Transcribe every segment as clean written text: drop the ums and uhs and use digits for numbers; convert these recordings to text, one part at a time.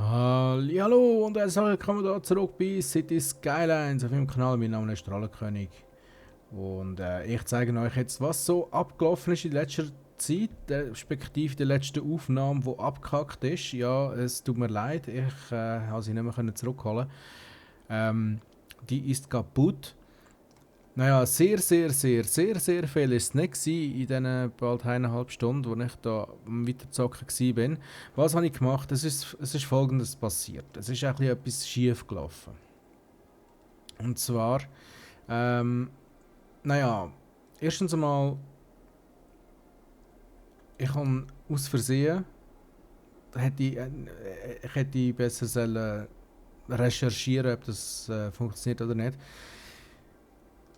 Hallo und herzlich willkommen hier zurück bei City Skylines auf meinem Kanal. Mein Name ist Strahlenkönig und ich zeige euch jetzt, was so abgelaufen ist in letzter Zeit, respektive die letzte Aufnahme, die abgehackt ist. Ja, es tut mir leid, ich habe sie nicht mehr zurückholen. Die ist kaputt. Naja, sehr viel ist es nicht gewesen in diesen bald 1,5 Stunden, wo ich da am Weiterzocken war. Was habe ich gemacht? Es ist Folgendes passiert. Es ist ein bisschen etwas schief gelaufen. Und zwar, naja, erstens einmal, ich habe aus Versehen, ich hätte besser sollen recherchieren, ob das funktioniert oder nicht.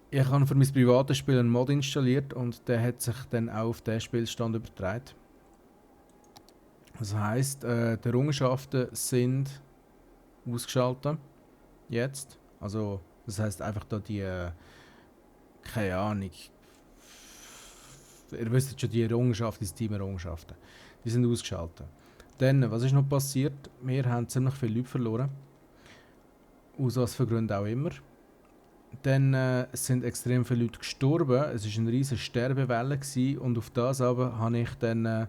Ich habe für mein privates Spiel einen Mod installiert und der hat sich dann auch auf den Spielstand übertragen. Das heisst, die Errungenschaften sind ausgeschaltet. Jetzt. Also, das heisst einfach da die, keine Ahnung. Ihr wisst schon, die Errungenschaften, die Steam-Errungenschaften. Die sind ausgeschaltet. Dann, was ist noch passiert? Wir haben ziemlich viele Leute verloren. Aus was für Gründen auch immer. Dann sind extrem viele Leute gestorben. Es war eine riesige Sterbewelle gewesen, und auf das aber habe ich dann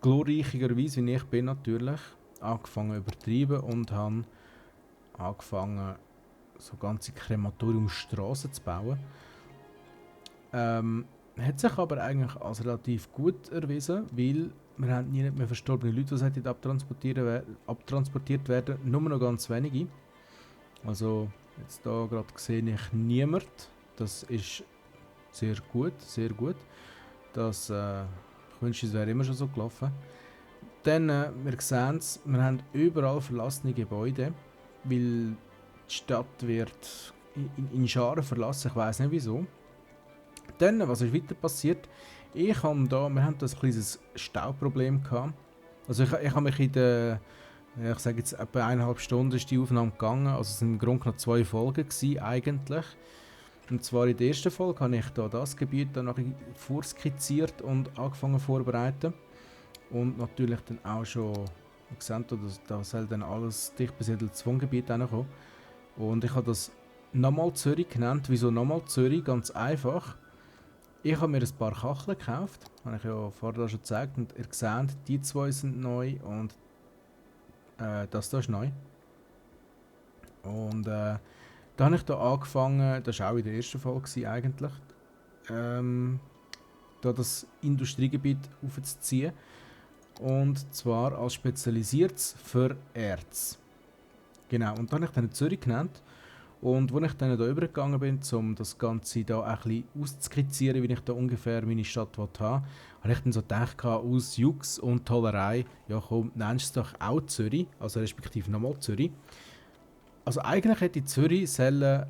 glorreicherweise, wie ich bin natürlich, angefangen zu übertreiben und habe angefangen, so ganze Krematoriumstraßen zu bauen. Hat sich aber eigentlich als relativ gut erwiesen, weil wir haben nie mehr verstorbene Leute, die sollten abtransportiert werden, nur noch ganz wenige. Also jetzt da gerade sehe ich niemand. Das ist sehr gut, sehr gut. Das, ich wünschte, es wäre immer schon so gelaufen. Dann, wir sehen es, wir haben überall verlassene Gebäude, weil die Stadt wird in Scharen verlassen, ich weiß nicht wieso. Dann, was ist weiter passiert? Wir haben da ein kleines Stauproblem gehabt. Also ich habe mich in der, ich sage jetzt etwa 1,5 Stunden ist die Aufnahme gegangen, also es sind im Grunde noch 2 Folgen gewesen, eigentlich. Und zwar in der ersten Folge habe ich da das Gebiet dann noch vorskizziert und angefangen vorzubereiten. Und natürlich dann auch schon gesehen, da soll dann alles dicht besiedeltes Wohngebiet kommen. Und ich habe das nochmal Zürich genannt. Wieso nochmal Zürich? Ganz einfach. Ich habe mir ein paar Kacheln gekauft, habe ich ja vorher schon gezeigt. Und ihr seht, die zwei sind neu und das da ist neu. Und da habe ich da angefangen, das war auch in der ersten Folge eigentlich, da das Industriegebiet aufzuziehen. Und zwar als spezialisiertes für Erz. Genau, und da habe ich dann Zürich genannt. Und als ich dann hier übergegangen bin, um das Ganze da ein bisschen auszuskizzieren, wie ich da ungefähr meine Stadt haben will, habe ich dann so gedacht, aus Jux und Tollerei, ja komm, nennst du es doch auch Zürich, also respektive nochmal Zürich. Also eigentlich hätte Zürich sollen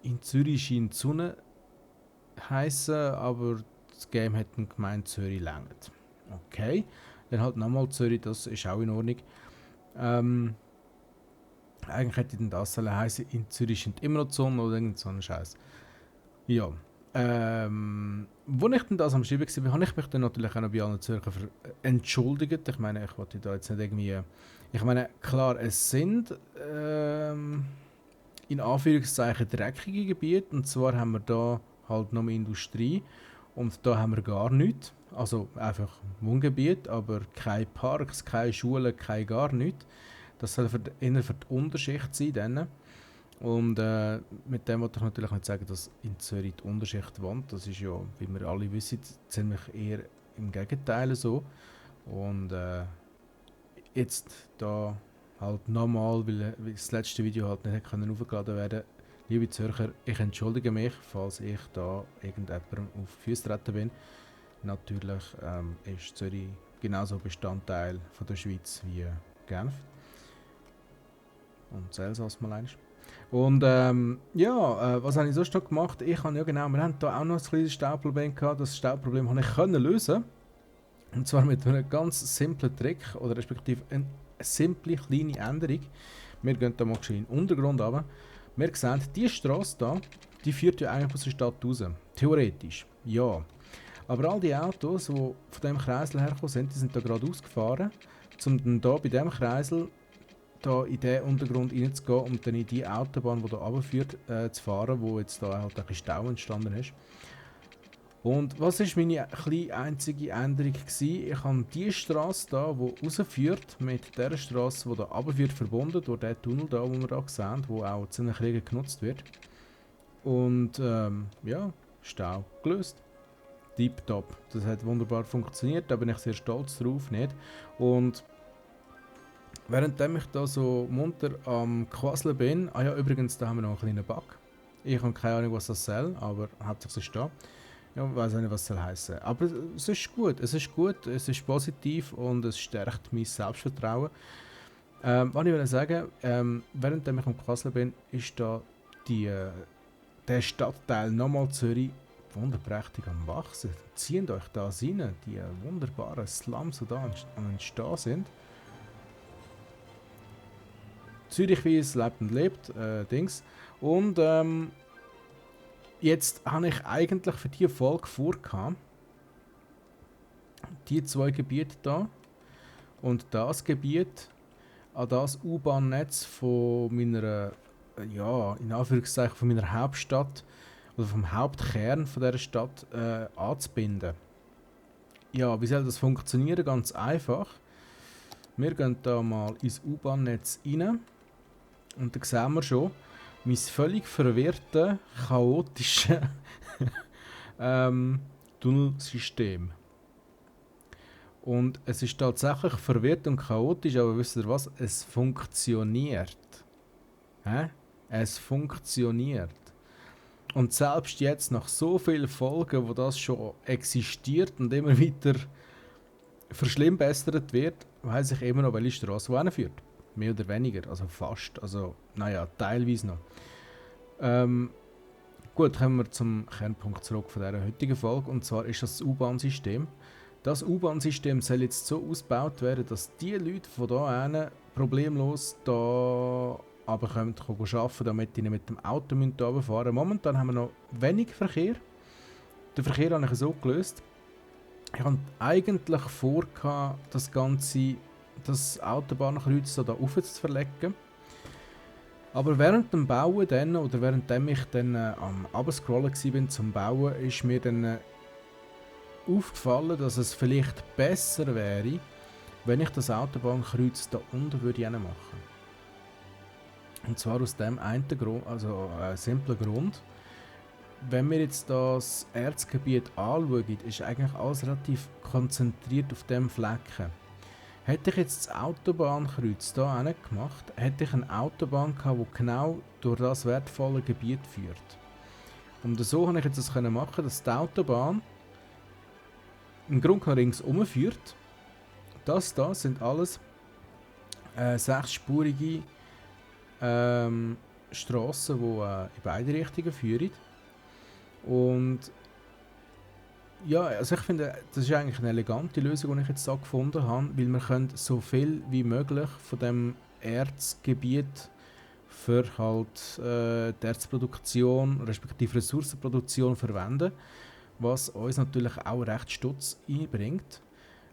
in Zürich scheint die Sonne heissen, aber das Game hat dann gemeint, Zürich längt. Okay, dann halt nochmal Zürich, das ist auch in Ordnung. Eigentlich hätte dann das sollen heissen, in Zürich scheint immer noch die Sonne oder irgend so ein Scheiß. Ja. Wo ich dann das am Schreiben war, habe ich mich dann natürlich auch noch bei allen Zürcher entschuldigt. Ich meine, ich wollte da jetzt nicht irgendwie... Ich meine, klar, es sind in Anführungszeichen dreckige Gebiete, und zwar haben wir da halt nur Industrie und da haben wir gar nichts. Also einfach Wohngebiet, aber keine Parks, keine Schulen, kein gar nichts. Das soll eher für die Unterschicht sein. Dann. Und mit dem wollte ich natürlich nicht sagen, dass in Zürich die Unterschicht wohnt. Das ist ja, wie wir alle wissen, ziemlich eher im Gegenteil so. Und jetzt da halt nochmal, weil das letzte Video halt nicht hochgeladen werden konnte. Liebe Zürcher, ich entschuldige mich, falls ich da irgendjemandem auf die Füße treten bin. Natürlich ist Zürich genauso Bestandteil von der Schweiz wie Genf. Und Elsass mal eins. Und was habe ich sonst noch gemacht? Wir haben da auch noch ein kleines Stauproblem gehabt. Das Stauproblem konnte ich lösen. Und zwar mit einem ganz simplen Trick, oder respektive eine simple kleine Änderung. Wir gehen da mal in den Untergrund runter. Wir sehen, diese Straße hier, die führt ja eigentlich aus der Stadt raus. Theoretisch, ja. Aber all die Autos, die von diesem Kreisel hergekommen sind, die sind da gerade ausgefahren, um dann hier bei diesem Kreisel da in den Untergrund reinzugehen und dann in die Autobahn, die da runterführt, zu fahren, wo jetzt da halt ein bisschen Stau entstanden ist. Und was ist meine einzige Änderung gewesen? Ich habe die Straße da, die rausführt, mit der Straße, die da runterführt, verbunden, durch den Tunnel da, den wir da sehen, der auch zu den Kriegen genutzt wird. Und ja, Stau gelöst. Tipptopp. Das hat wunderbar funktioniert, da bin ich sehr stolz drauf, nicht? Und währenddem ich da so munter am Quasseln bin, ah ja, übrigens, da haben wir noch einen kleinen Bug. Ich habe keine Ahnung, was das soll, aber hauptsächlich ist da. Ja, ich weiß auch nicht, was das heißen. Aber es ist gut, es ist positiv und es stärkt mein Selbstvertrauen. Was ich will sagen, während ich am Quasseln bin, ist da der Stadtteil nochmal Zürich wunderprächtig am Wachsen. Zieht euch da rein, die wunderbaren Slums, die da am Entstehen sind. Zürich, wie es lebt und lebt, Dings. Und jetzt habe ich eigentlich für diese Folge vorgehabt, die zwei Gebiete da und das Gebiet an das U-Bahn-Netz von meiner, ja, in Anführungszeichen von meiner Hauptstadt oder vom Hauptkern von dieser Stadt anzubinden. Ja, wie soll das funktionieren? Ganz einfach. Wir gehen da mal ins U-Bahn-Netz rein und da sehen wir schon mein völlig verwirrte, chaotische Tunnelsystem. Und es ist tatsächlich verwirrt und chaotisch, aber wisst ihr was? Es funktioniert. Es funktioniert. Und selbst jetzt, nach so vielen Folgen, wo das schon existiert und immer weiter verschlimmbessert wird, weiss ich immer noch, welche Straße wohin führt. Mehr oder weniger, also fast. Also, naja, teilweise noch. Gut, kommen wir zum Kernpunkt zurück von dieser heutigen Folge. Und zwar ist das U-Bahn-System. Das U-Bahn-System soll jetzt so ausgebaut werden, dass die Leute von hier hin problemlos da arbeiten können, damit die nicht mit dem Auto runterfahren müssen. Momentan haben wir noch wenig Verkehr. Den Verkehr habe ich so gelöst. Ich habe eigentlich vor, das Autobahnkreuz da rauf zu verlegen. Aber während dem Bauen dann, oder währenddem ich dann am Abscrollen war zum Bauen, ist mir dann aufgefallen, dass es vielleicht besser wäre, wenn ich das Autobahnkreuz da unten würde machen. Und zwar aus dem einen Grund, also simplen Grund. Wenn wir jetzt das Erzgebiet anschauen, ist eigentlich alles relativ konzentriert auf dem Flecken. Hätte ich jetzt das Autobahnkreuz hier hin gemacht, hätte ich eine Autobahn gehabt, die genau durch das wertvolle Gebiet führt. Und so konnte ich jetzt das machen, dass die Autobahn im Grunde ringsum führt. Das da sind alles 6-spurige Strassen, die in beide Richtungen führen. Und ja, also ich finde, das ist eigentlich eine elegante Lösung, die ich jetzt da gefunden habe, weil wir können so viel wie möglich von dem Erzgebiet für halt die Erzproduktion respektive Ressourcenproduktion verwenden, was uns natürlich auch recht Stutz einbringt.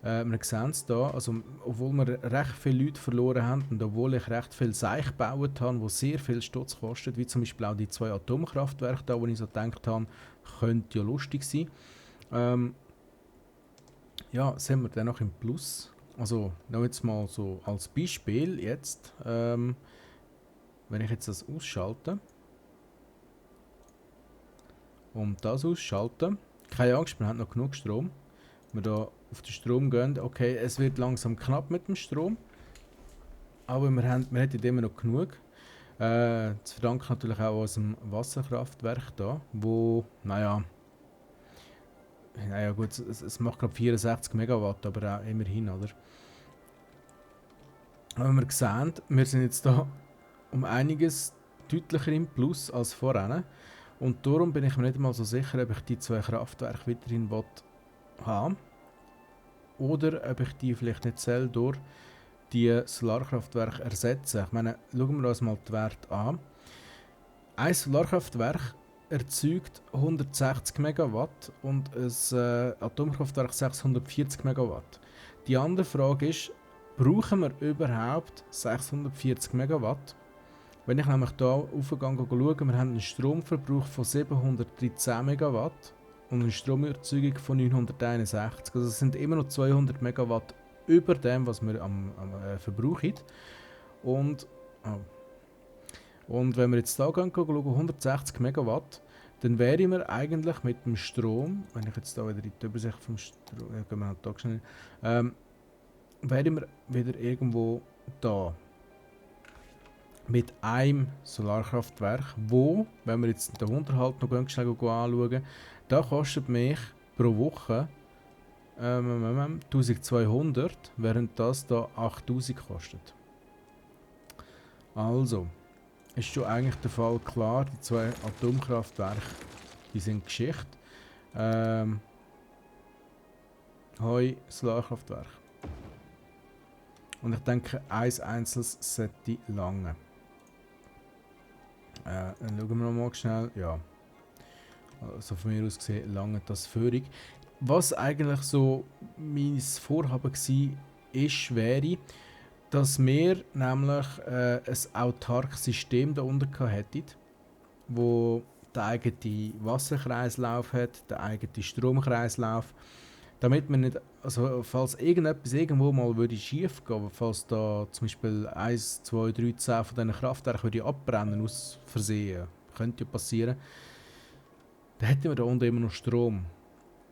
Wir sehen es hier, also obwohl wir recht viele Leute verloren haben und obwohl ich recht viel Seich gebaut habe, die sehr viel Stutz kostet, wie zum Beispiel auch die 2 Atomkraftwerke da, wo ich so gedacht habe, könnte ja lustig sein. Ja, sind wir dann noch im Plus. Also, noch jetzt mal so als Beispiel jetzt, wenn ich jetzt das ausschalte und das ausschalte, keine Angst, wir haben noch genug Strom. Wenn wir da auf den Strom gehen, okay, es wird langsam knapp mit dem Strom, aber wir hätten immer noch genug. Zu verdanken natürlich auch unserem Wasserkraftwerk da, wo, naja gut, es macht glaube 64 Megawatt, aber auch immerhin, oder? Aber wir sehen, wir sind jetzt da um einiges deutlicher im Plus als vorher. Und darum bin ich mir nicht mal so sicher, ob ich die 2 Kraftwerke weiterhin haben oder ob ich die vielleicht nicht durch die Solarkraftwerke ersetzen. Ich meine, schauen wir uns mal die Werte an. Ein Solarkraftwerk erzeugt 160 Megawatt und ein Atomkraftwerk 640 Megawatt. Die andere Frage ist, brauchen wir überhaupt 640 Megawatt? Wenn ich nämlich hier aufgehe und schaue, wir haben einen Stromverbrauch von 713 Megawatt und eine Stromerzeugung von 961. Also es sind immer noch 200 Megawatt über dem, was wir am verbrauchen. Und, und wenn wir jetzt hier gehen, schauen, 160 Megawatt, dann wären wir eigentlich mit dem Strom, wenn ich jetzt hier wieder in die Übersicht vom Strom, gehen wir halt da schnell, wären wir wieder irgendwo da. Mit einem Solarkraftwerk, wo, wenn wir jetzt den Unterhalt noch ganz schnell anschauen, da kostet mich pro Woche 1200, während das da 8000 kostet. Also, ist schon eigentlich der Fall klar, die zwei Atomkraftwerke, die sind Geschichte. Hoi, Solarkraftwerk. Und ich denke, ein einzelnes sollte lange. Dann schauen wir noch mal schnell. Ja. Also von mir aus gesehen, lange das Führung. Was eigentlich so mein Vorhaben wäre, dass wir nämlich ein autarkes System da unten hätten, wo der eigene Wasserkreislauf hat, der eigene Stromkreislauf, damit man nicht, also falls irgendetwas irgendwo mal würde schief gehen, falls da zum Beispiel 1, 2, 3, 10 von diesen Kraftwerken würde abbrennen aus Versehen, könnte ja passieren, dann hätten wir da unten immer noch Strom.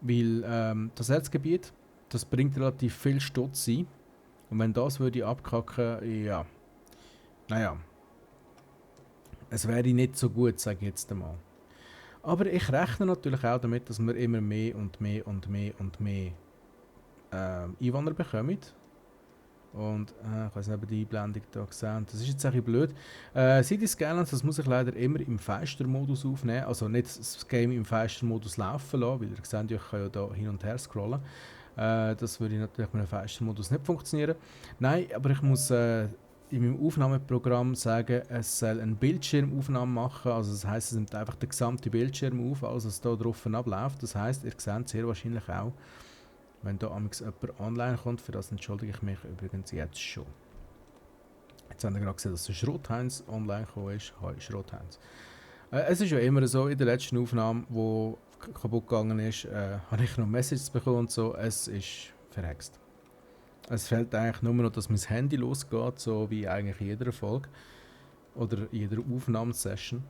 Weil das Erzgebiet, das bringt relativ viel Stutz ein. Und wenn das würde abkacken, ja, naja, es wäre nicht so gut, sage ich jetzt einmal. Aber ich rechne natürlich auch damit, dass wir immer mehr und mehr und mehr und mehr Einwohner bekommen. Und ich weiß nicht, ob die Einblendung da gesehen. Das ist jetzt ein bisschen blöd. City Skylines, das muss ich leider immer im Feister-Modus aufnehmen. Also nicht das Game im Feister-Modus laufen lassen, weil ihr seht, ich kann ja da hin und her scrollen. Das würde natürlich mit einem Feister-Modus nicht funktionieren. Nein, aber ich muss in meinem Aufnahmeprogramm sagen, es soll eine Bildschirmaufnahme machen. Also das heisst, es nimmt einfach den gesamten Bildschirm auf, alles was da drauf abläuft. Das heisst, ihr seht sehr wahrscheinlich auch, wenn da jemand online kommt, für das entschuldige ich mich übrigens jetzt schon. Jetzt haben wir gerade gesehen, dass der Schrotheinz online gekommen ist. Hi Schrotheinz. Es ist ja immer so, in der letzten Aufnahme, die kaputt gegangen ist, habe ich noch Messages bekommen und so. Es ist verhext. Es fehlt eigentlich nur noch, dass mein Handy losgeht, so wie eigentlich in jeder Folge. Oder in jeder Aufnahmesession.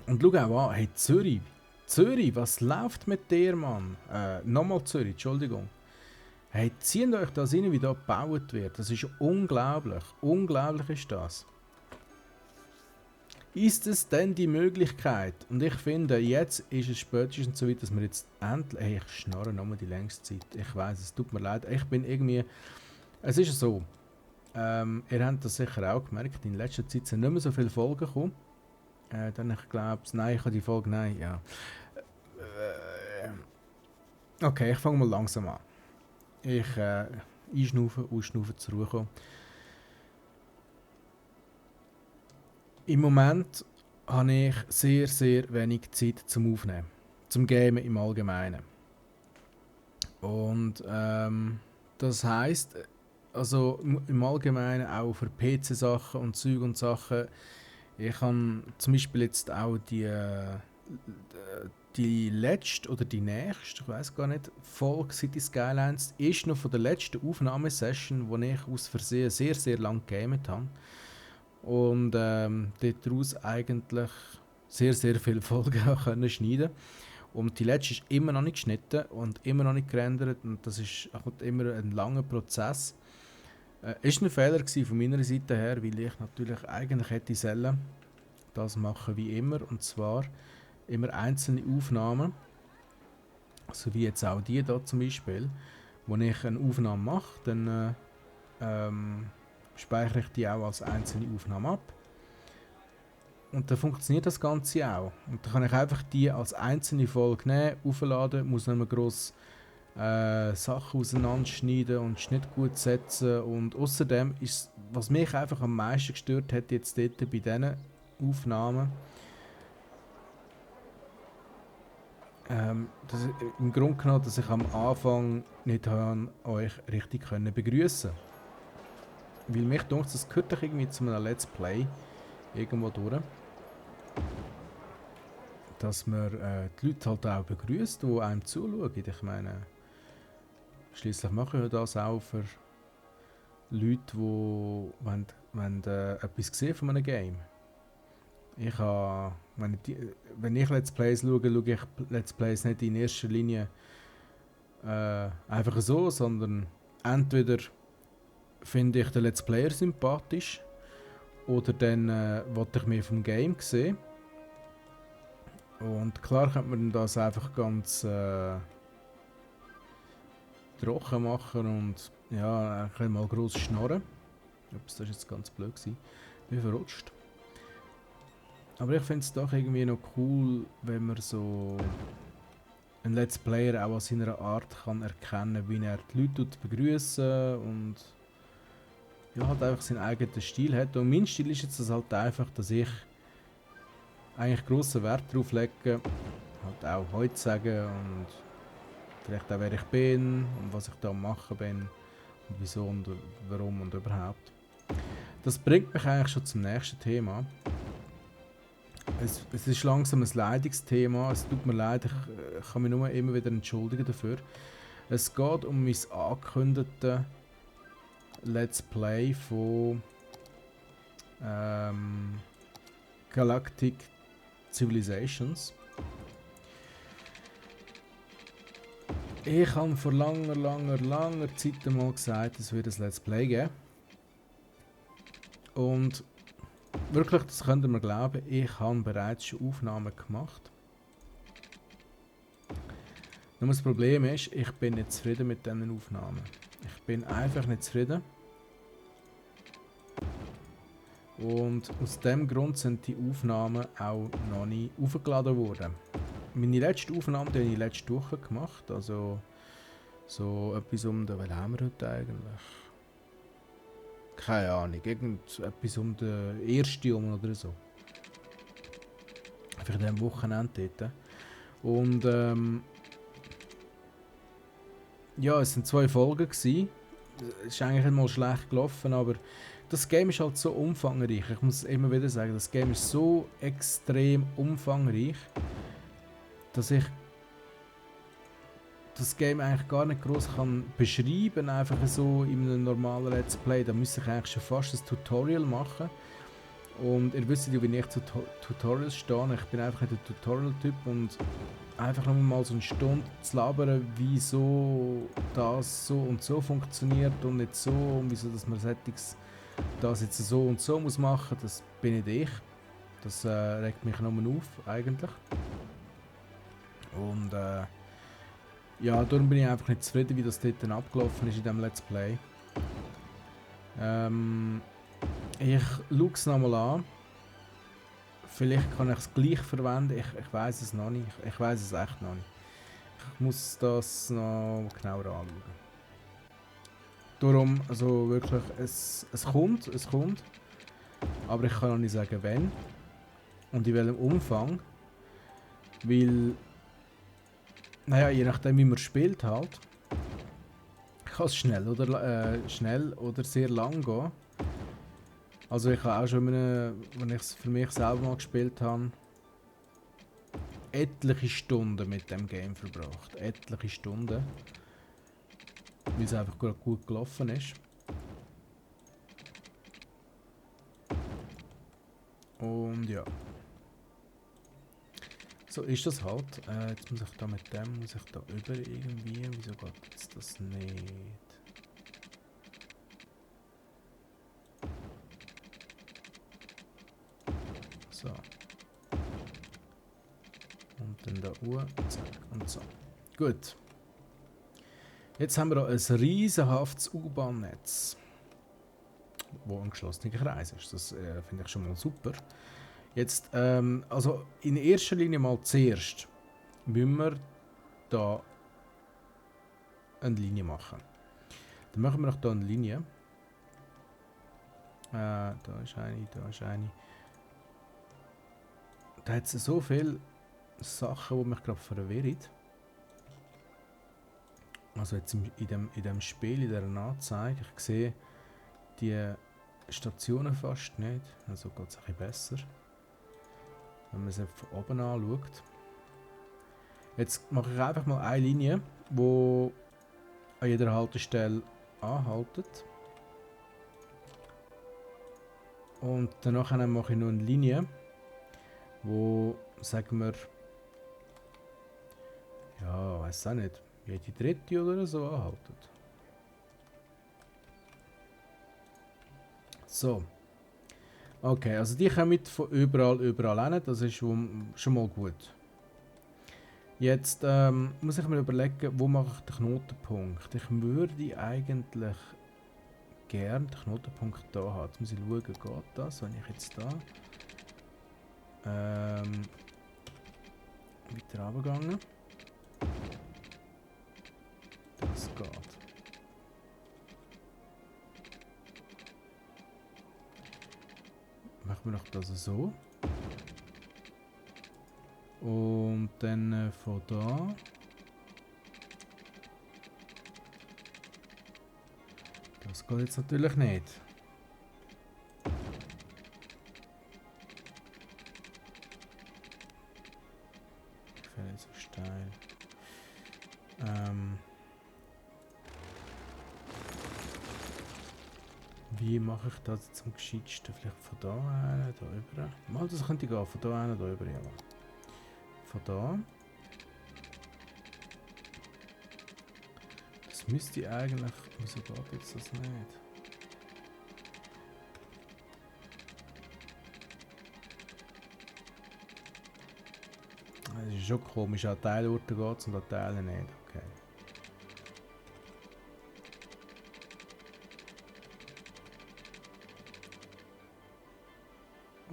Und schau auch an, hey Zürich. Zürich, was läuft mit dir, Mann? Nochmal Zürich, Entschuldigung. Hey, zieht euch das rein, wie da gebaut wird. Das ist unglaublich. Unglaublich ist das. Ist es denn die Möglichkeit? Und ich finde, jetzt ist es spätestens so weit, dass wir jetzt endlich... Hey, ich schnarre nochmal die längste Zeit. Ich weiss, es tut mir leid. Ich bin irgendwie... Es ist so. Ihr habt das sicher auch gemerkt. In letzter Zeit sind nicht mehr so viele Folgen gekommen. Dann ich glaube, nein, ich habe die Folge, nein, ja. Okay, ich fange mal langsam an. Ich einschnaufen, ausschnaufen, zur Ruhe kommen. Im Moment habe ich sehr, sehr wenig Zeit zum Aufnehmen. Zum Gamen im Allgemeinen. Und das heisst, also im Allgemeinen auch für PC-Sachen und Zeug und Sachen. Ich habe zum Beispiel jetzt auch die letzte oder die nächste, ich weiß gar nicht, Folge City Skylines ist noch von der letzten Aufnahmesession, wo ich aus Versehen sehr, sehr lang gegamet habe. Und daraus eigentlich sehr, sehr viele Folgen können schneiden. Und die letzte ist immer noch nicht geschnitten und immer noch nicht gerendert. Und das ist immer ein langer Prozess. Ist ein Fehler gewesen von meiner Seite her, weil ich natürlich eigentlich hätte sollen das machen wie immer, und zwar immer einzelne Aufnahmen, so wie jetzt auch die da zum Beispiel. Wenn ich eine Aufnahme mache, dann speichere ich die auch als einzelne Aufnahme ab. Und dann funktioniert das Ganze auch. Und dann kann ich einfach die als einzelne Folge nehmen, aufladen, muss nicht mehr gross Sachen auseinanderschneiden und Schnitt gut setzen. Und außerdem ist, was mich einfach am meisten gestört hat jetzt dort bei diesen Aufnahmen, Im Grunde genommen, dass ich am Anfang nicht habe, euch richtig können begrüßen. Weil mich denkt, das gehört doch irgendwie zu einem Let's Play irgendwo durch, dass man die Leute halt auch begrüßt, die einem zuschauen. Ich meine, schließlich machen wir das auch für Leute, die etwas sehen von einem Game. Ich habe, wenn ich Let's Plays schaue, schaue ich Let's Plays nicht in erster Linie einfach so, sondern entweder finde ich den Let's Player sympathisch oder dann wollte ich mehr vom Game sehen. Und klar könnte man das einfach ganz trocken machen und ja, ein mal gross schnorren. Ups, das ist jetzt ganz blöd gewesen. Bin verrutscht. Aber ich finde es doch irgendwie noch cool, wenn man so einen Let's Player auch an seiner Art kann erkennen, wie er die Leute begrüßen und ja, halt einfach seinen eigenen Stil hat. Und mein Stil ist jetzt das halt einfach, dass ich eigentlich grossen Wert darauf lege, halt auch heute zu sagen und vielleicht auch wer ich bin und was ich da am machen bin und wieso und warum und überhaupt. Das bringt mich eigentlich schon zum nächsten Thema. Es ist langsam ein Leidungsthema, es tut mir leid, ich kann mich nur immer wieder entschuldigen dafür. Es geht um mein angekündigtes Let's Play von Galactic Civilizations. Ich habe vor langer Zeit einmal gesagt, es wird ein Let's Play geben. Und wirklich, das könnt ihr mir glauben, ich habe bereits schon Aufnahmen gemacht. Nur das Problem ist, ich bin nicht zufrieden mit diesen Aufnahmen. Ich bin einfach nicht zufrieden. Und aus dem Grund sind die Aufnahmen auch noch nicht aufgeladen worden. Meine letzte Aufnahme habe ich letzte Woche gemacht, also so etwas um den, was haben wir heute eigentlich? Keine Ahnung, irgendetwas um den 1. oder so. Vielleicht am Wochenende dort. Und ja, es sind 2 Folgen gewesen. Es ist eigentlich mal schlecht gelaufen, aber das Game ist halt so umfangreich. Ich muss immer wieder sagen, das Game ist so extrem umfangreich, dass ich das Game eigentlich gar nicht groß kann beschreiben, einfach so in einem normalen Let's Play. Da müsste ich eigentlich schon fast ein Tutorial machen. Und ihr wisst ja, wie ich zu Tutorials stehe. Ich bin einfach nicht der Tutorial-Typ und einfach noch mal so eine Stunde zu labern, wieso das so und so funktioniert und nicht so und wieso dass man das jetzt so und so muss machen, das bin nicht ich. Das regt mich nur auf, eigentlich. Und ja, darum bin ich einfach nicht zufrieden, wie das dort dann abgelaufen ist in diesem Let's Play. Ich schaue es nochmal an. Vielleicht kann ich es gleich verwenden, ich weiß es noch nicht. Ich weiß es echt noch nicht. Ich muss das noch genauer anschauen. Darum, also wirklich, es kommt. Aber ich kann noch nicht sagen, wann und in welchem Umfang. Weil, naja, je nachdem wie man spielt halt, kann es schnell oder sehr lang gehen. Also ich habe auch schon, wenn ich es für mich selber mal gespielt habe, etliche Stunden mit dem Game verbracht. Etliche Stunden. Weil es einfach gut gelaufen ist. Und ja. So ist das halt. Jetzt muss ich da mit dem, muss ich da über irgendwie. Wieso geht jetzt das nicht? So. Und dann da zack und so. Gut. Jetzt haben wir da ein riesenhaftes U-Bahn-Netz, wo ein geschlossener Kreis ist. Das finde ich schon mal super. Jetzt, also in erster Linie mal zuerst müssen wir da eine Linie machen. Dann machen wir noch da eine Linie. Da ist eine. Da hat es so viel Sachen, die mich gerade verwirren. Also jetzt in dem Spiel, in dieser Anzeige, ich sehe die Stationen fast nicht. Also geht es ein bisschen besser, wenn man es von oben anschaut. Jetzt mache ich einfach mal eine Linie, die an jeder Haltestelle anhaltet. Und danach mache ich noch eine Linie, wo, sagen wir, ja, weiß auch nicht, jede dritte oder so anhaltet. So. Okay, also die kommen von überall hin, das ist schon mal gut. Jetzt muss ich mir überlegen, wo mache ich den Knotenpunkt. Ich würde eigentlich gerne den Knotenpunkt da haben. Jetzt muss ich schauen, geht das, wenn ich jetzt da weiter runtergegangen. Das geht. Machen wir noch das so. Und dann von da. Das geht jetzt natürlich nicht. Ich finde jetzt so steil. Wie mache ich das jetzt am gescheitsten? Vielleicht von da hin, da rüber. Mal, das könnte gehen. Von da hin, da rüber, ja. Von da. Das müsste eigentlich... Wieso geht jetzt das nicht? Das ist schon komisch. An Teilorten geht es und an Teilen nicht. Okay.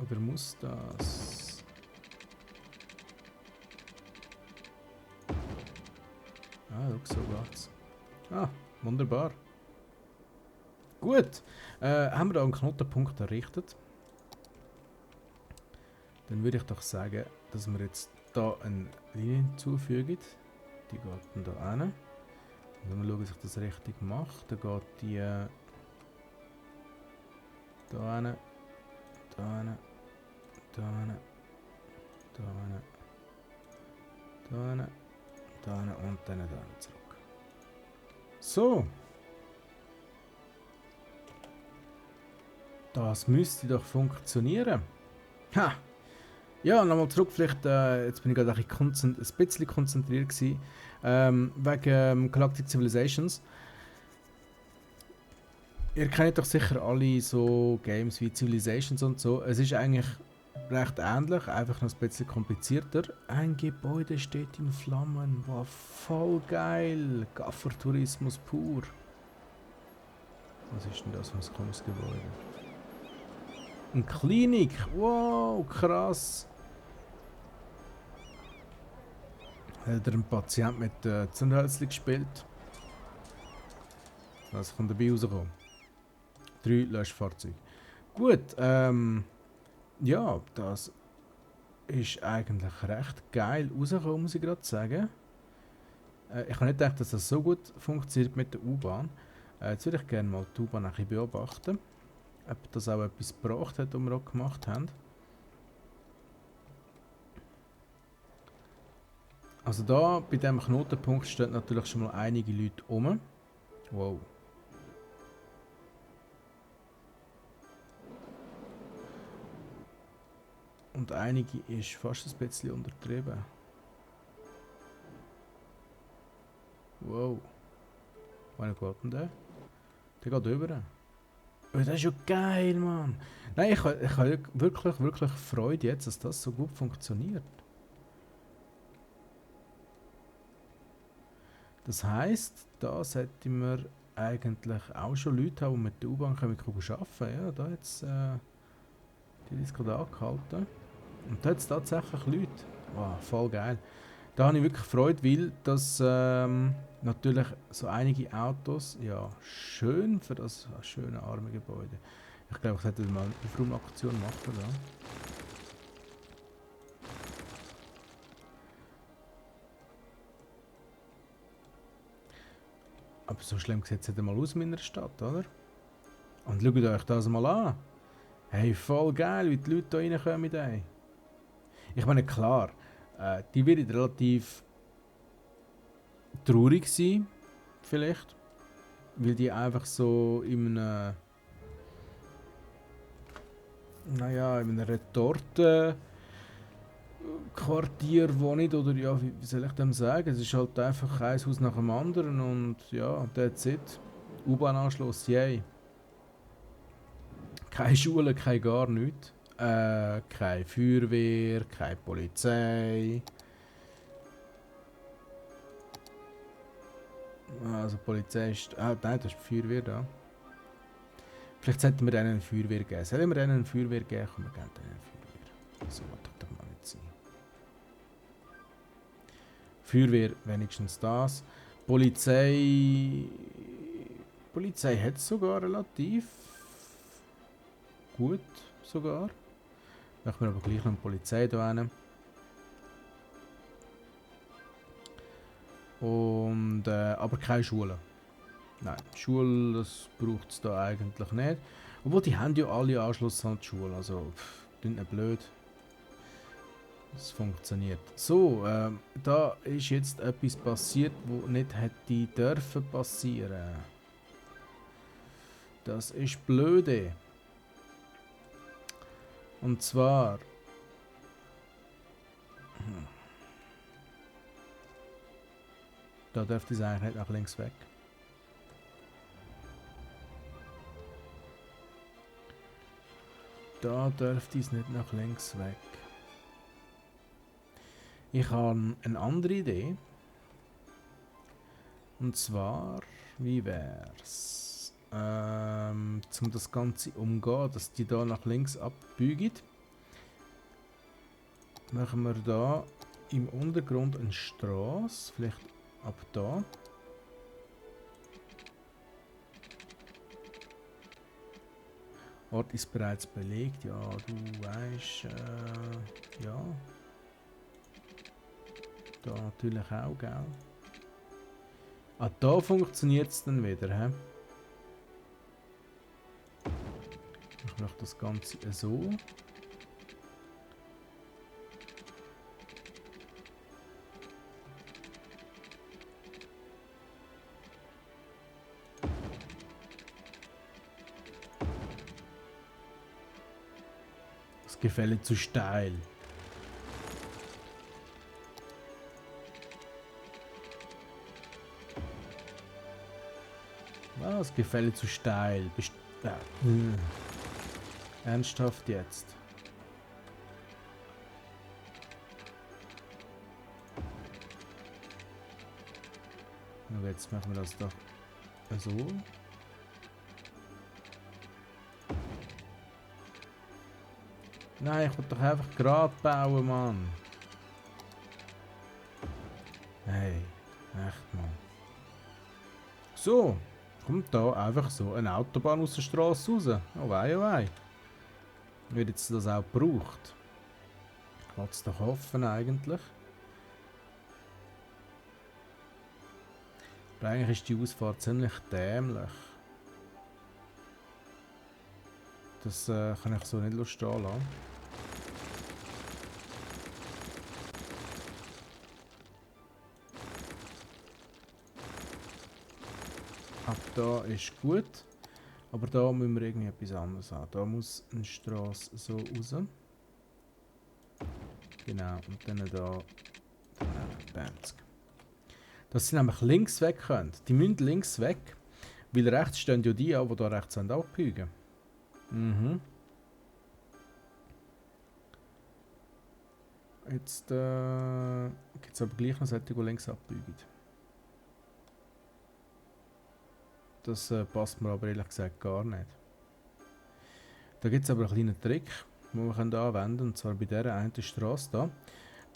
Oder muss das? Ah, schau, so geht's. Ah, wunderbar. Gut. Haben wir da einen Knotenpunkt errichtet? Dann würde ich doch sagen, dass wir jetzt da eine Linie hinzufügen. Die geht dann da hin. Also mal schauen, dass ich das richtig mache. Dann geht die da hin, da hin, da hin, da hin, da hin, da hin und dann da hin zurück. So. Das müsste doch funktionieren. Ha! Ja, nochmal zurück, vielleicht, jetzt bin ich gerade ein bisschen konzentriert gewesen, wegen Galactic Civilizations. Ihr kennt doch sicher alle so Games wie Civilizations und so. Es ist eigentlich recht ähnlich, einfach noch ein bisschen komplizierter. Ein Gebäude steht in Flammen, wow, voll geil, Gaffertourismus pur. Was ist denn das für ein komisches Gebäude? Eine Klinik, wow, krass. Hat er einen Patient mit Zündhölzchen gespielt? Was kann dabei rauskommen? 3 Löschfahrzeuge. Gut, ja, das ist eigentlich recht geil rausgekommen, muss ich gerade sagen. Ich habe nicht gedacht, dass das so gut funktioniert mit der U-Bahn. Jetzt würde ich gerne mal die U-Bahn ein bisschen beobachten. Ob das auch etwas gebracht hat, was wir auch gemacht haben. Also da, bei diesem Knotenpunkt stehen natürlich schon mal einige Leute rum. Wow. Und einige ist fast ein bisschen untertrieben. Wow. Wann geht denn der? Der geht rüber. Oh, das ist ja geil, Mann. Nein, ich habe wirklich Freude jetzt, dass das so gut funktioniert. Das heisst, da sollten wir eigentlich auch schon Leute haben, die mit der U-Bahn arbeiten können. Ja, da jetzt die ist gerade angehalten. Und da hat es tatsächlich Leute. Wow, voll geil. Da habe ich wirklich Freude, weil das natürlich so einige Autos, ja, schön für das schöne arme Gebäude. Ich glaube, ich sollte mal eine Aufräumaktion machen. Da. Aber so schlimm sieht es nicht einmal aus in meiner Stadt, oder? Und schaut euch das mal an. Hey, voll geil, wie die Leute da reinkommen mit euch. Ich meine, klar, die wird relativ traurig sein, vielleicht. Weil die einfach so in einem, naja, in einem Retortenquartier wohnen. Oder ja, wie soll ich dem sagen? Es ist halt einfach ein Haus nach dem anderen und ja, that's it. U-Bahn-Anschluss, yay. Keine Schule, kein gar nichts. Keine Feuerwehr, keine Polizei. Also Polizei ist... Ah, nein, das ist die Feuerwehr da. Vielleicht sollten wir denen eine Feuerwehr geben. Sollen wir denen eine Feuerwehr geben? Komm, wir geben denen eine Feuerwehr. So, das doch mal nicht sein. Feuerwehr, wenigstens das. Polizei... Polizei hat es sogar relativ... gut, sogar. Machen wir aber gleich noch eine Polizei da hin. Und, aber keine Schule. Nein, Schule, das braucht es da eigentlich nicht. Obwohl, die haben ja alle Anschluss an die Schule, also, klingt nicht blöd. Es funktioniert. So, da ist jetzt etwas passiert, wo nicht hätte dürfen passieren. Das ist blöde. Und zwar... Da dürfte es eigentlich nicht nach links weg. Da dürfte es nicht nach links weg. Ich habe eine andere Idee. Und zwar, wie wär's? Um das Ganze umgehen, dass die da nach links abbiegen, machen wir da im Untergrund eine Straße, vielleicht ab da. Ort ist bereits belegt, ja, du weißt, ja. Da natürlich auch, gell? Ah, da funktioniert es dann wieder, hä? Ich mache das Ganze so. Das Gefälle zu steil. Das Gefälle zu steil. Ernsthaft jetzt. Aber jetzt machen wir das doch so. Nein, ich will doch einfach gerade bauen, Mann. Hey, echt mal. So, kommt da einfach so eine Autobahn aus der Straße raus. Oh wei, oh wei. Wird jetzt das auch gebraucht? Ich will es doch hoffen eigentlich. Aber eigentlich ist die Ausfahrt ziemlich dämlich. Das kann ich so nicht stehen lassen. Ab da ist gut. Aber da müssen wir irgendwie etwas anderes haben. Da muss eine Straße so raus. Genau, und dann da 50. Dass sie nämlich links weg können. Die müssen links weg, weil rechts stehen ja die an, die da rechts abbiegen. Mhm. Jetzt gibt es aber gleich noch solche, die links abbiegen. Das passt mir aber ehrlich gesagt gar nicht. Da gibt es aber einen kleinen Trick, den wir anwenden können. Und zwar bei dieser einen Straße da.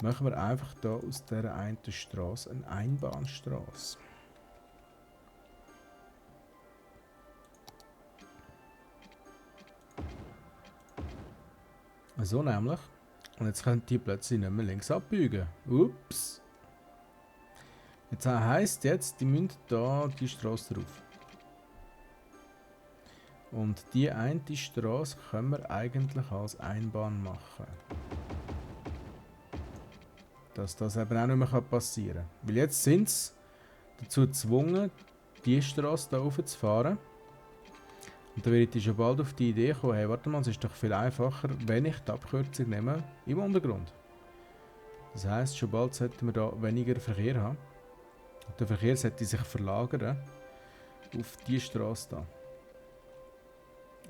Machen wir einfach da aus dieser einen Straße eine Einbahnstraße. So nämlich. Und jetzt können die plötzlich nicht mehr links abbiegen. Ups. Jetzt heisst jetzt, die müssen da die Straße drauf. Und die eine Straße können wir eigentlich als Einbahn machen. Dass das eben auch nicht mehr passieren kann. Weil jetzt sind sie dazu gezwungen, die Straße hier raufzufahren. Und da werde ich schon bald auf die Idee kommen, hey, warte mal, es ist doch viel einfacher, wenn ich die Abkürzung nehme im Untergrund. Das heisst, schon bald sollten wir da weniger Verkehr haben. Und der Verkehr sollte sich verlagern auf diese Straße hier.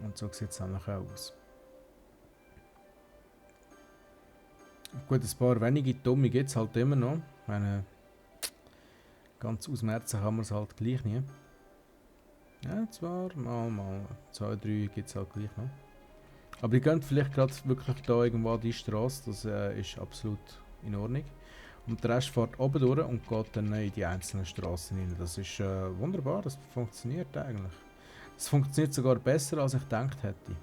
Und so sieht es nämlich auch aus. Gut, ein paar wenige Dumme gibt es halt immer noch. Ich meine, ganz ausmerzen kann man es halt gleich nie. Ja, zwar, mal, 2, 3 gibt es halt gleich noch. Aber ihr könnt vielleicht gerade wirklich da irgendwo die Straße, das ist absolut in Ordnung. Und der Rest fährt oben durch und geht dann in die einzelnen Straßen rein. Das ist wunderbar, das funktioniert eigentlich. Das funktioniert sogar besser, als ich gedacht hätte.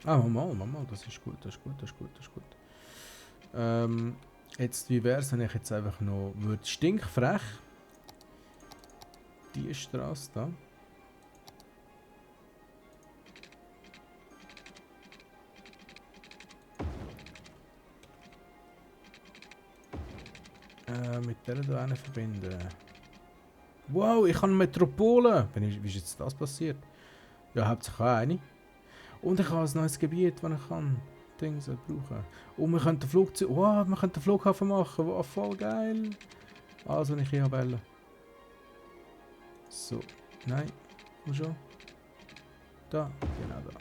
Ah, mal, das ist gut, das ist gut, das ist gut, das ist gut. Jetzt, wie wäre es, wenn ich jetzt einfach noch würde stinkfrech die Straße da. Mit der da verbinden. Wow, ich habe eine Metropole! Wie ist jetzt das passiert? Ja, hauptsächlich auch eine. Und ich habe ein neues Gebiet, das ich kann Dings brauchen. Und wir können den Flugzeug. Wow, wir können den Flughafen machen. Wow, voll geil. Also ich hier wählen. So. Nein. Wo schon? Da. Genau da.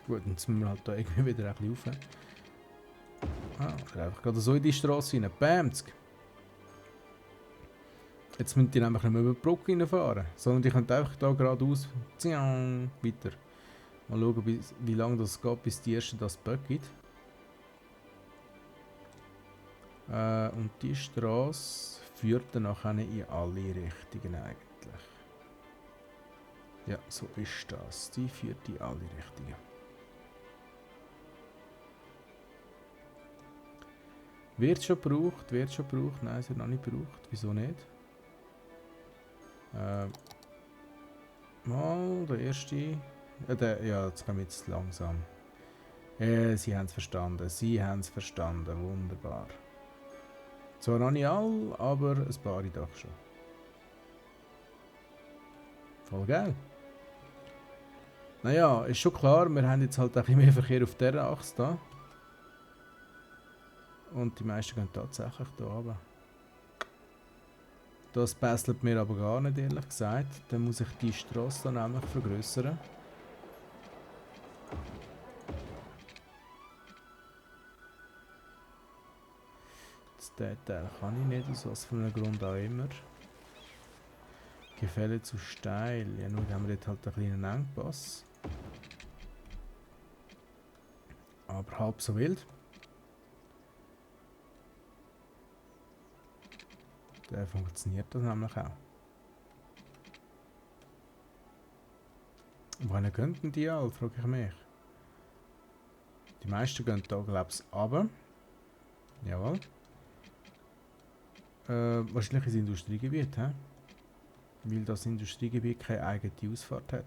Gut, jetzt müssen wir halt da irgendwie wieder ein bisschen rauf. Ah, einfach gerade so in die Straße rein. Bamsk. Jetzt müssen die nämlich nicht mehr über die Brücke reinfahren, sondern die können einfach da geradeaus weiter. Mal schauen, wie lange das geht, bis die ersten das Bug gibt. Und die Straße führt dann nachher in alle Richtungen eigentlich. Ja, so ist das. Die führt in alle Richtungen. Wird schon gebraucht, wird schon gebraucht. Nein, es wird noch nicht gebraucht. Wieso nicht? Mal, der erste. Ja, jetzt kommen wir jetzt langsam. Sie haben es verstanden. Sie haben es verstanden. Wunderbar. Zwar noch nicht alle, aber ein paar doch schon. Voll geil. Naja, ist schon klar, wir haben jetzt halt ein bisschen mehr Verkehr auf dieser Achse da. Und die meisten gehen tatsächlich hier runter. Das passt mir aber gar nicht, ehrlich gesagt. Dann muss ich die Straße dann nämlich vergrößern. Den Teil kann ich nicht, aus was für einem Grund auch immer. Gefälle zu steil. Ja, nur haben wir dort halt einen kleinen Engpass. Aber halb so wild. Der funktioniert das nämlich auch. Wohin könnten die alle, frage ich mich. Die meisten gehen hier, glaube ich, runter. Jawohl. Wahrscheinlich ins Industriegebiet, he? Weil das Industriegebiet keine eigene Ausfahrt hat.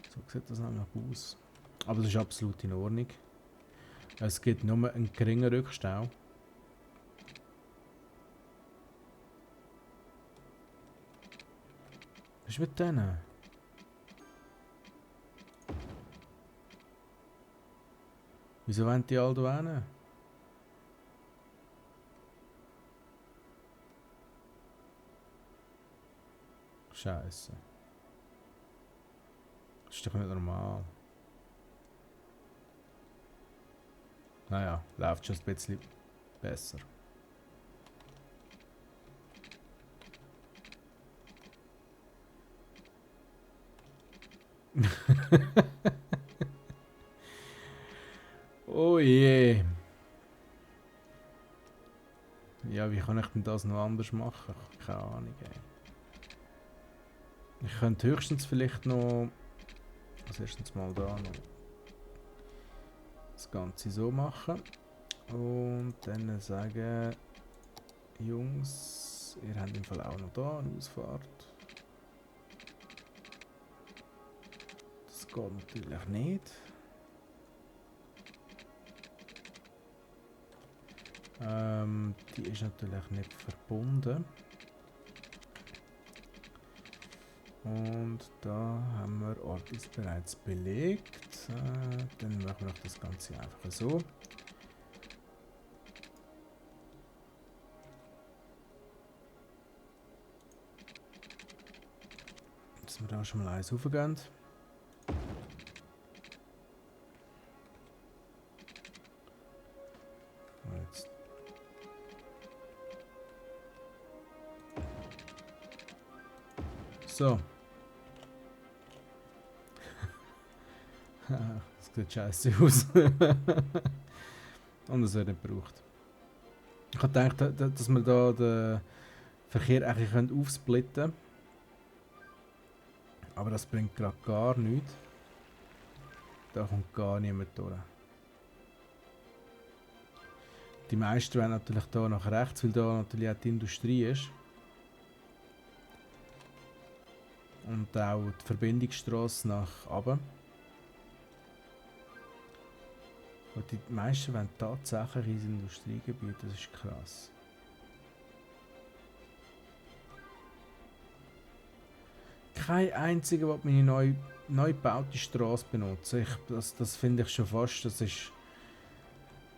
So sieht das nämlich aus. Aber das ist absolut in Ordnung. Es gibt nur einen geringen Rückstau. Was ist mit denen? Wieso wollen die alle da hin? Scheiße. Das ist doch nicht normal. Naja, läuft schon ein bisschen besser. Oh je. Ja, wie kann ich denn das noch anders machen? Keine Ahnung, ey. Ich könnte höchstens vielleicht noch als erstens mal da noch das Ganze so machen und dann sagen, Jungs, ihr habt im Fall auch noch da eine Ausfahrt. Das geht natürlich nicht. Die ist natürlich nicht verbunden. Und da haben wir Ort ist bereits belegt. Dann machen wir das Ganze einfach so. Dass wir da schon mal eins raufgehen. Jetzt. So. Das sieht scheiße aus. Und das wird nicht gebraucht. Ich habe gedacht, dass wir da den Verkehr eigentlich aufsplitten können. Aber das bringt gerade gar nichts. Da kommt gar niemand durch. Die meisten wollen natürlich hier nach rechts, weil da natürlich auch die Industrie ist. Und auch die Verbindungsstrasse nach oben. Und die meisten wollen tatsächlich ins Industriegebiet, das ist krass. Kein einziger, der meine neu gebaute Straße benutzt. Das finde ich schon fast, das ist...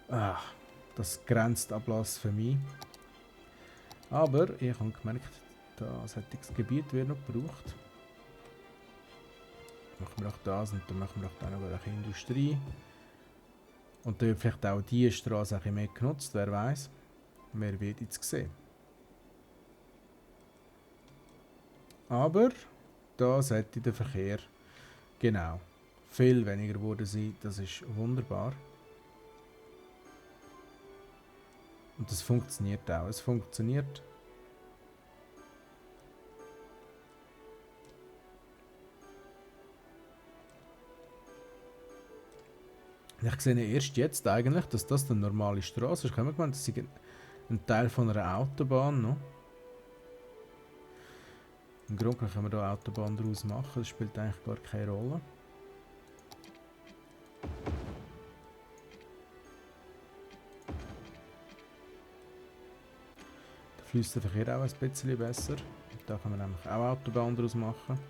das grenzt an Blasphemie. Aber ich habe gemerkt, das Gehege wird noch gebraucht. Machen wir auch das und dann machen wir auch dann noch eine Industrie. Und dann wird vielleicht auch diese Straße ein bisschen mehr genutzt, wer weiß. Wer wird jetzt sehen. Aber da sollte der Verkehr genau viel weniger geworden sein. Das ist wunderbar. Und das funktioniert auch. Es funktioniert. Ich sehe erst jetzt eigentlich, dass das eine normale Straße ist. Ich habe gemeint, das ist ein Teil von einer Autobahn. No? Im Grunde können wir hier eine Autobahn daraus machen. Das spielt eigentlich gar keine Rolle. Da fließt der Verkehr auch ein bisschen besser. Da kann man nämlich auch Autobahn daraus machen.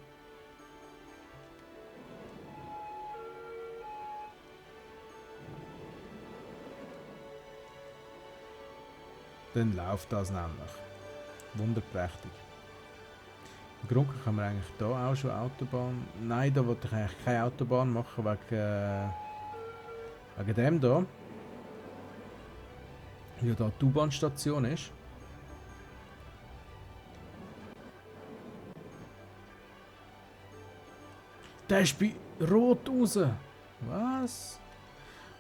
Dann läuft das nämlich. Wunderprächtig. Im Grunde kann man eigentlich hier auch schon Autobahn... Nein, da wollte ich eigentlich keine Autobahn machen, wegen dem hier. Weil da die U-Bahn-Station ist. Der ist bei Rot raus. Was?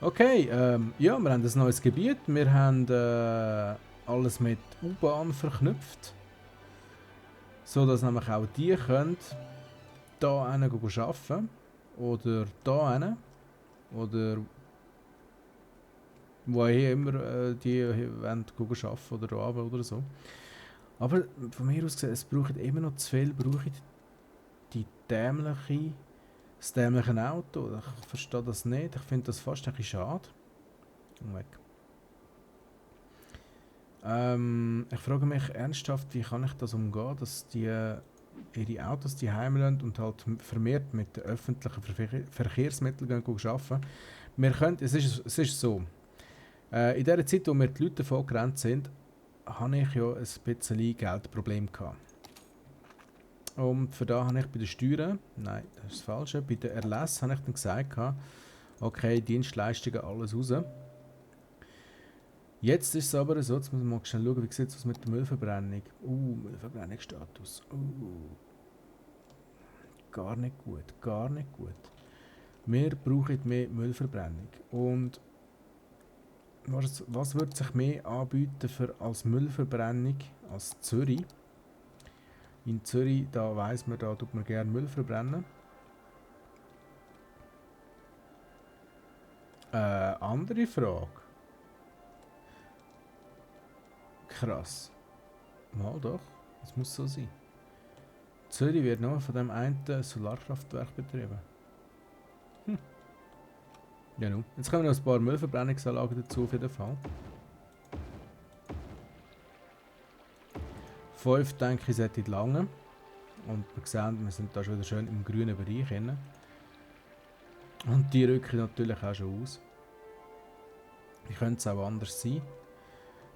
Okay, ja, wir haben ein neues Gebiet. Wir haben alles mit U-Bahn verknüpft. So dass nämlich auch die können hier arbeiten. Oder hier hin. Oder wo immer die wollen arbeiten oder hier oder so. Aber von mir aus gesehen, es braucht immer noch zu viel, das dämliche Auto. Ich verstehe das nicht. Ich finde das fast ein bisschen schade. Weg. Ich frage mich ernsthaft, wie kann ich das umgehen, dass die ihre Autos die heimlassen und halt vermehrt mit den öffentlichen Verkehrsmitteln arbeiten. Es ist so, in der Zeit, wo mir die Leute davon gerannt sind, hatte ich ja ein bisschen Geldproblem gehabt. Und für da habe ich bei den Steuern, nein, das ist das Falsche, bei den Erlass habe ich dann gesagt, okay, Dienstleistungen, alles raus. Jetzt ist es aber so, jetzt muss man mal schnell schauen, wie sieht es aus mit der Müllverbrennung. Müllverbrennungsstatus. Gar nicht gut, gar nicht gut. Wir brauchen mehr Müllverbrennung. Und was würde sich mehr anbieten als Müllverbrennung als Zürich? In Zürich, da weiss man, da tut man gerne Müll verbrennen. Andere Frage. Krass. Mal doch, das muss so sein. Zürich wird nur von dem einen Solarkraftwerk betrieben. Ja, nun. Jetzt kommen noch ein paar Müllverbrennungsanlagen dazu auf jeden Fall. 5 denke ich, sollte lange. Und wir sehen, wir sind da schon wieder schön im grünen Bereich drin. Und die rücken natürlich auch schon aus. Wie könnte es auch anders sein?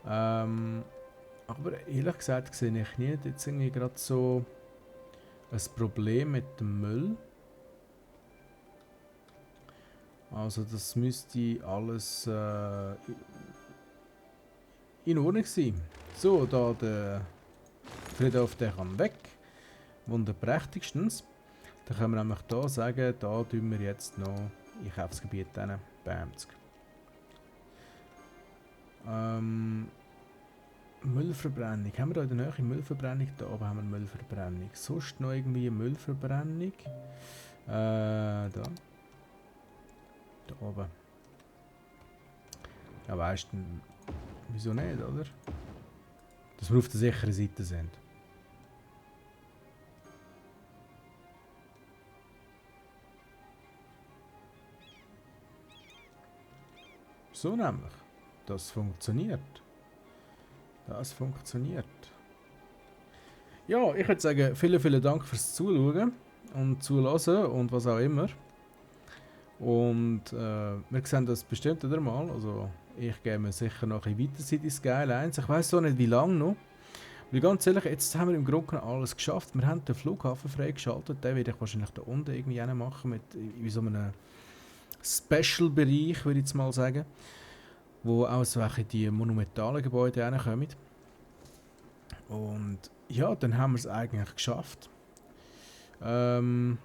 Aber ehrlich gesagt sehe ich nicht jetzt irgendwie gerade so ein Problem mit dem Müll. Also das müsste alles in Ordnung sein. So, da der Friedhof, der kann weg. Wunderprächtigstens. Dann können wir nämlich hier sagen, da tun wir jetzt noch Einkaufsgebiet hin. Bamsk. Müllverbrennung. Haben wir da in der Nähe Müllverbrennung? Da oben haben wir Müllverbrennung. Sonst noch irgendwie Müllverbrennung? Da. Da oben. Ja, weißt du, wieso nicht, oder? Dass wir auf der sicheren Seite sind. So nämlich. Das funktioniert. Das funktioniert. Ja, ich würde sagen, vielen Dank fürs Zuschauen und Zuhören und was auch immer. Und wir sehen das bestimmt wieder mal. Also ich gehe mir sicher noch ein bisschen weiter in die Skylines. Ich weiss so nicht, wie lange noch. Weil ganz ehrlich, jetzt haben wir im Grunde genommen alles geschafft. Wir haben den Flughafen freigeschaltet. Den werde ich wahrscheinlich da unten irgendwie machen mit in so einem Special-Bereich, würde ich jetzt mal sagen. Wo auch so die monumentalen Gebäude reinkommen. Und ja, dann haben wir es eigentlich geschafft. Dann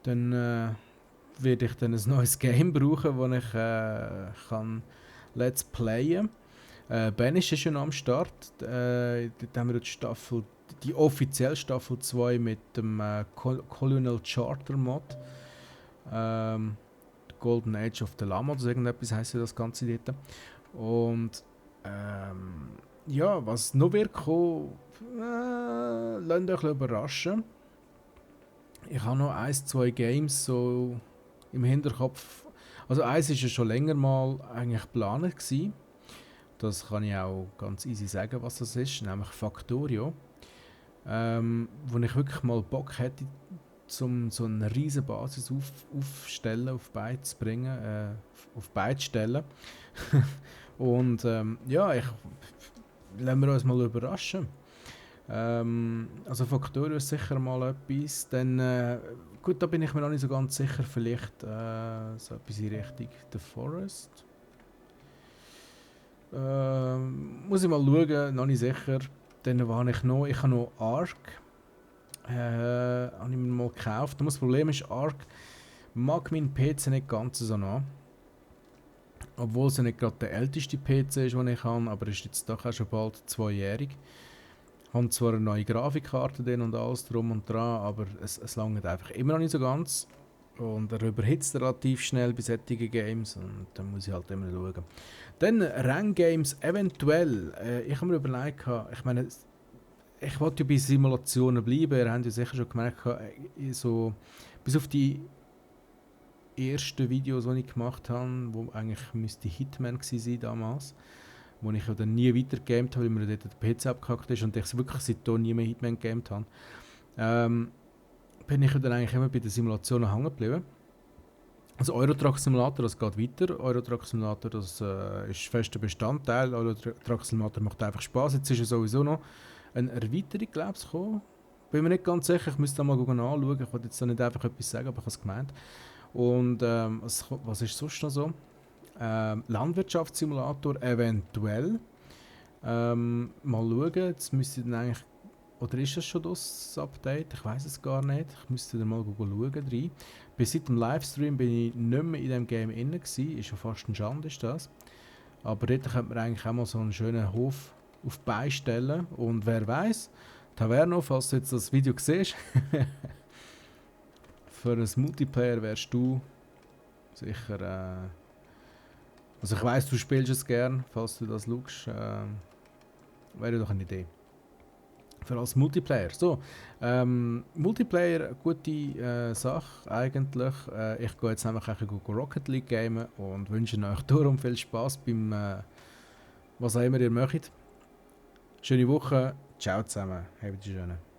werde ich dann ein neues Game brauchen, wo ich kann Let's Playen. Ben ist schon am Start. Dort haben wir die offizielle Staffel 2 mit dem Colonial Charter Mod. Golden Age of the Llama oder so irgendetwas heisst ja das Ganze dort. Und ja, was noch wird kommen, lasst euch überraschen. Ich habe noch 1-2 Games so im Hinterkopf. Also eins ist ja schon länger mal eigentlich geplant gewesen. Das kann ich auch ganz easy sagen, was das ist, nämlich Factorio. Wo ich wirklich mal Bock hätte, um so eine riesen Basis aufstellen, auf Beine zu bringen, auf Beine zu stellen. Und ja, lassen wir uns mal überraschen. Also Factorio ist sicher mal etwas. Dann, gut, da bin ich mir noch nicht so ganz sicher. Vielleicht so etwas in Richtung The Forest. Muss ich mal schauen, noch nicht sicher. Dann war ich habe noch Ark. Habe ich mir mal gekauft. Das Problem ist, Ark mag meinen PC nicht ganz so nah. Obwohl es ja nicht gerade der älteste PC ist, den ich habe, aber ist jetzt doch auch schon bald 2-jährig. Ich habe zwar eine neue Grafikkarte drin und alles drum und dran, aber es langt einfach immer noch nicht so ganz. Und er überhitzt relativ schnell bei solchen Games und da muss ich halt immer schauen. Dann Renngames eventuell. Ich habe mir überlegt, ich meine, ich wollte ja bei Simulationen bleiben. Ihr habt ja sicher schon gemerkt, so, bis auf die ersten Videos, die ich gemacht habe, wo eigentlich müsste Hitman gewesen sein damals, wo ich ja dann nie weiter gegamed habe, weil mir dort der PC abgehackt ist und ich wirklich seitdem nie mehr Hitman gegamed habe. Bin ich dann eigentlich immer bei den Simulationen hängen geblieben. Also Euro Truck Simulator, das geht weiter. Euro Truck Simulator, das ist fester Bestandteil. Euro Truck Simulator macht einfach Spaß. Jetzt ist ja sowieso noch eine Erweiterung, glaube ich, gekommen. Bin mir nicht ganz sicher, ich müsste da mal anschauen. Ich wollte jetzt da nicht einfach etwas sagen, aber ich habe es gemeint. Und was ist sonst noch so? Landwirtschaftssimulator eventuell. Mal schauen, jetzt müsste dann eigentlich. Oder ist das schon das Update? Ich weiß es gar nicht. Ich müsste dann mal schauen rein. Bis seit dem Livestream bin ich nicht mehr in diesem Game drin gewesen. Ist schon fast ein Schande, ist das. Aber dort könnte man eigentlich auch mal so einen schönen Hof auf beistellen. Und wer weiß, Taverno, falls du jetzt das Video siehst. Für ein Multiplayer wärst du sicher... also ich weiss, du spielst es gern, falls du das schaust. Wäre doch eine Idee. Für als Multiplayer. So, Multiplayer, gute Sache eigentlich. Ich gehe jetzt einfach ein bisschen Rocket League gamen und wünsche euch darum viel Spaß beim was auch immer ihr möchtet. Schöne Woche, ciao zusammen, habt ihr schön.